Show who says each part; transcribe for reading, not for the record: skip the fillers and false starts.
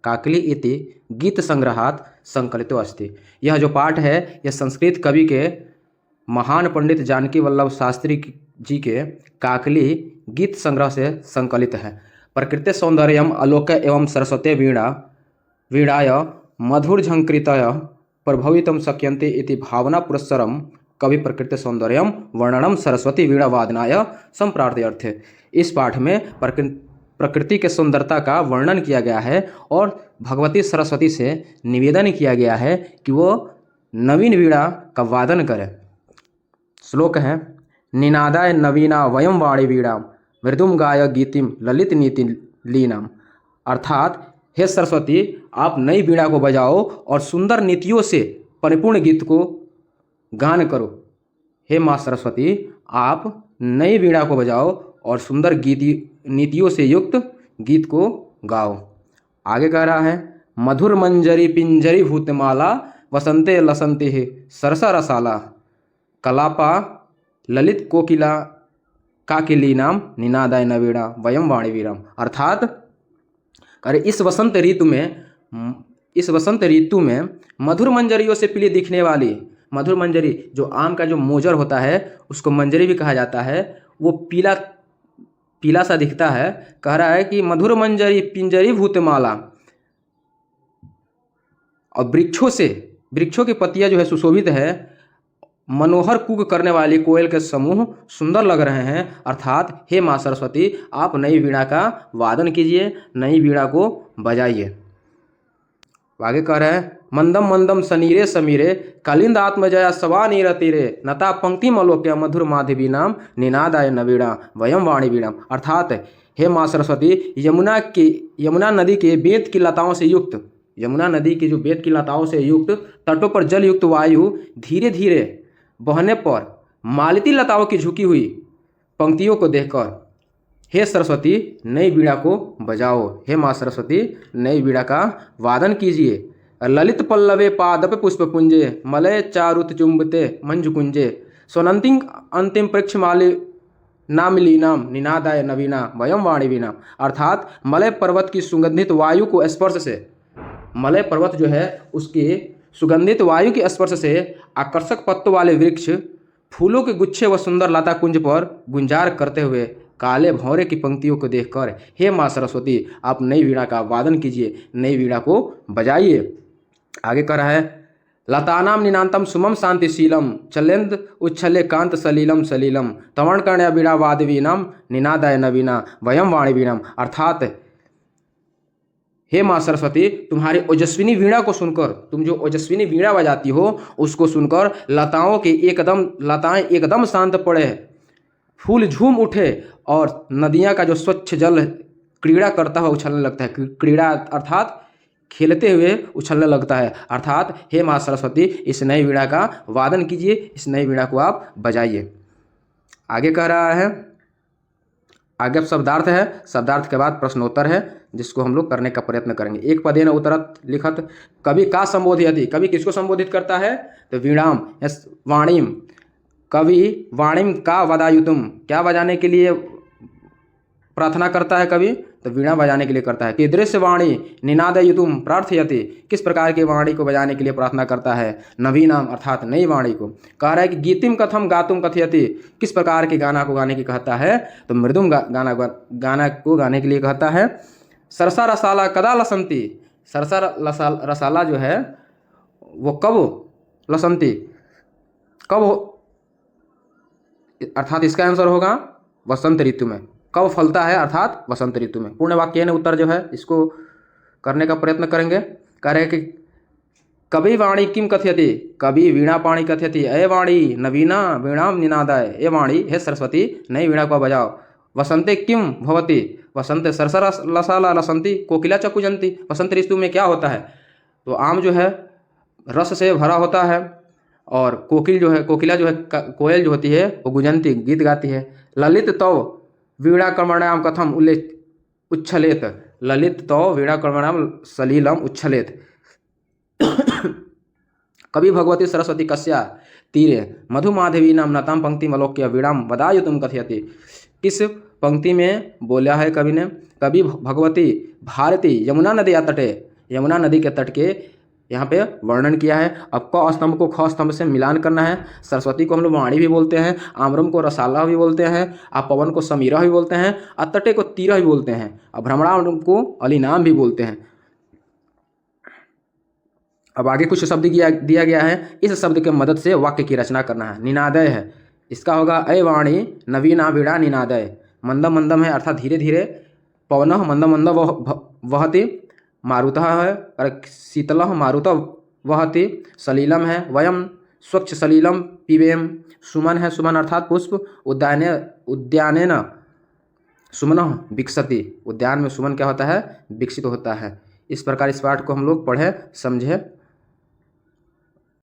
Speaker 1: काकली इति गीत संग्रहात संकलितो अस्ति। यह जो पाठ है यह संस्कृत कवि के महान पंडित जानकी वल्लभ शास्त्री जी के काकली गीत संग्रह से संकलित है। प्रकृति सौंदर्यम अलोक एवं सरस्वती वीणाय मधुरझंकृतय प्रभवितुं शक्यन्ते इति भावना पुरस्सरम कवि प्रकृति सौंदर्यम वर्णनम सरस्वती वीणा वादनाय संप्रार्थयर्थे। इस पाठ में प्रकृति के सुंदरता का वर्णन किया गया है और भगवती सरस्वती से निवेदन किया गया है कि वो नवीन वीणा का वादन करें। श्लोक है निनादाय नवीना वयम वाणी वीणा मृदुम गाय गीतिम ललित नीति लीनाम। अर्थात हे सरस्वती आप नई वीणा को बजाओ और सुंदर नीतियों से परिपूर्ण गीत को गान करो। हे माँ सरस्वती आप नई वीणा को बजाओ और सुंदर नीतियों से युक्त गीत को गाओ। आगे कह रहा है मधुर मंजरी पिंजरी भूतमाला वसंते लसंते सरसा रसाला कलापा ललित कोकिला काकिलीनाम निनादाय नवीणा वयम वाणी वीरम। अर्थात अरे इस वसंत ऋतु में मधुर मंजरियों से पीली दिखने वाली, मधुर मंजरी जो आम का जो मोजर होता है उसको मंजरी भी कहा जाता है, वो पीला पीला सा दिखता है। कह रहा है कि मधुर मंजरी पिंजरी भूतमाला, और वृक्षों की पत्तियां जो है सुशोभित है, मनोहर कूक करने वाली कोयल के समूह सुंदर लग रहे हैं। अर्थात हे माँ सरस्वती आप नई वीणा का वादन कीजिए, नई वीणा को बजाइए। आगे कह रहे हैं मंदम मंदम सनीरे समीरे कलिंद आत्मजया सवा नीर तीरे नता पंक्ति मलोक्या मधुर माधवी नाम निनादाय नवीणा वयम वाणी वीणा। अर्थात हे माँ सरस्वती यमुना नदी के बेत की लताओं से युक्त, यमुना नदी की जो बेत की लताओं से युक्त तटों पर जल युक्त वायु धीरे धीरे बहने पर मालती लताओं की झुकी हुई पंक्तियों को देखकर हे सरस्वती नई वीणा को बजाओ। हे माँ सरस्वती नई वीणा का वादन कीजिए। ललित पल्लवे पादप पुष्पपुंजे मलय चारुत चुंबते मंजुकुंजे स्वनंतिं अंतिम प्रेक्षमाली नामलीनाम निनादाय नवीना वयम वाणी वीणा। अर्थात मलय पर्वत की सुगंधित वायु को स्पर्श से, मलय पर्वत जो है उसकी सुगंधित वायु के स्पर्श से आकर्षक पत्तों वाले वृक्ष फूलों के गुच्छे व सुंदर लता कुंज पर गुंजार करते हुए काले भौरे की पंक्तियों को देखकर हे माँ सरस्वती आप नई वीणा का वादन कीजिए, नई वीणा को बजाइए। आगे कह रहा है लतानाम निनांतम सुमम शांतिशीलम चलेंद उच्छले कांत सलीलम सलीलम तवण कर्ण्य वीणा वादवीनाम निनादाय नवीना वयम वाणी वीणम। अर्थात हे माँ सरस्वती तुम्हारी ओजस्विनी वीणा को सुनकर, तुम जो ओजस्विनी वीणा बजाती हो उसको सुनकर लताएं एकदम शांत पड़े, फूल झूम उठे और नदियाँ का जो स्वच्छ जल क्रीड़ा करता हुआ उछलने लगता है। क्रीड़ा अर्थात खेलते हुए उछलने लगता है। अर्थात हे माँ सरस्वती इस नई वीणा का वादन कीजिए, इस नई वीणा को आप बजाइए। आगे कह रहा है, आगे अब शब्दार्थ है, शब्दार्थ के बाद प्रश्नोत्तर है जिसको हम लोग करने का प्रयत्न करेंगे। एक पदेन उत्तरत लिखत कवि का संबोधयति, कवि किसको संबोधित करता है तो वीणाम वाणीम, कवि वाणीम का वदायुतुम क्या बजाने के लिए प्रार्थना करता है कवि तो वीणा बजाने के लिए करता है। कीदृश वाणी निनादयुतुम प्रार्थयति किस प्रकार की वाणी को बजाने के लिए प्रार्थना करता है, नवीनाम अर्थात नई वाणी को। कह रहा है कि गीतिम कथम गातुम कथयति किस प्रकार के गाना को गाने की कहता है तो मृदुम गाना को गाने के लिए कहता है। सरसा रसाला कदा लसंती, सरसा रसाला जो है वो कब लसंती, कब अर्थात इसका आंसर होगा वसंत ऋतु में। कब फलता है अर्थात वसंत ऋतु में। पूर्ण वाक्य ने उत्तर जो है इसको करने का प्रयत्न करेंगे। कह रहे हैं कि कवि वाणी किम कथयति, कवि वीणा पाणी कथयति अय वाणी नवीना वीणाम निनादाय, ए वाणी हे सरस्वती नई वीणा को बजाओ। वसंते किम भवति, वसंते सरसर लसाला लसंती कोकिला च कूजंती, वसंत ऋतु में क्या होता है तो आम जो है रस से भरा होता है और कोकिला जो है कोयल जो होती है वो गुंजंती गीत गाती है। ललित तव वीणा कर्मणाम कथम उच्छलेत, ललित तव वीणा कर्मणाम सलीलम उच्छलेत। कवि भगवती सरस्वती कस्या तीरे मधुमाधवी नाम नताम पंक्ति मलोक्य वीणाम वदायुतुम कथयति किस पंक्ति में बोला है कवि ने, कवि भगवती भारती यमुना नदी तटे यमुना नदी के तट के यहाँ पे वर्णन किया है। अब क स्तंभ को ख स्तंभ से मिलान करना है। सरस्वती को हम लोग वाणी भी बोलते हैं, आम्रम को रसाला भी बोलते हैं, पवन को समीरा भी बोलते हैं, तटे को तीरा भी बोलते हैं, और भ्रमराम को अलिनाम भी बोलते हैं। अब आगे कुछ शब्द दिया गया है, इस शब्द के मदद से वाक्य की रचना करना है। निनादय है, इसका होगा अय वाणी नवीना वीणा निनादय। मंदम मंदम है अर्थात धीरे धीरे। पवन मंदम मंदम वहति, मारुतः है और शीतल मारुतः वहति। सलीलम है, वयम स्वच्छ सलीलम पीबेम। सुमन है, सुमन अर्थात पुष्प। उद्यानेन सुमनः विकसति, उद्यान में सुमन क्या होता है, विकसित होता है। इस प्रकार इस पाठ को हम लोग पढ़े समझे।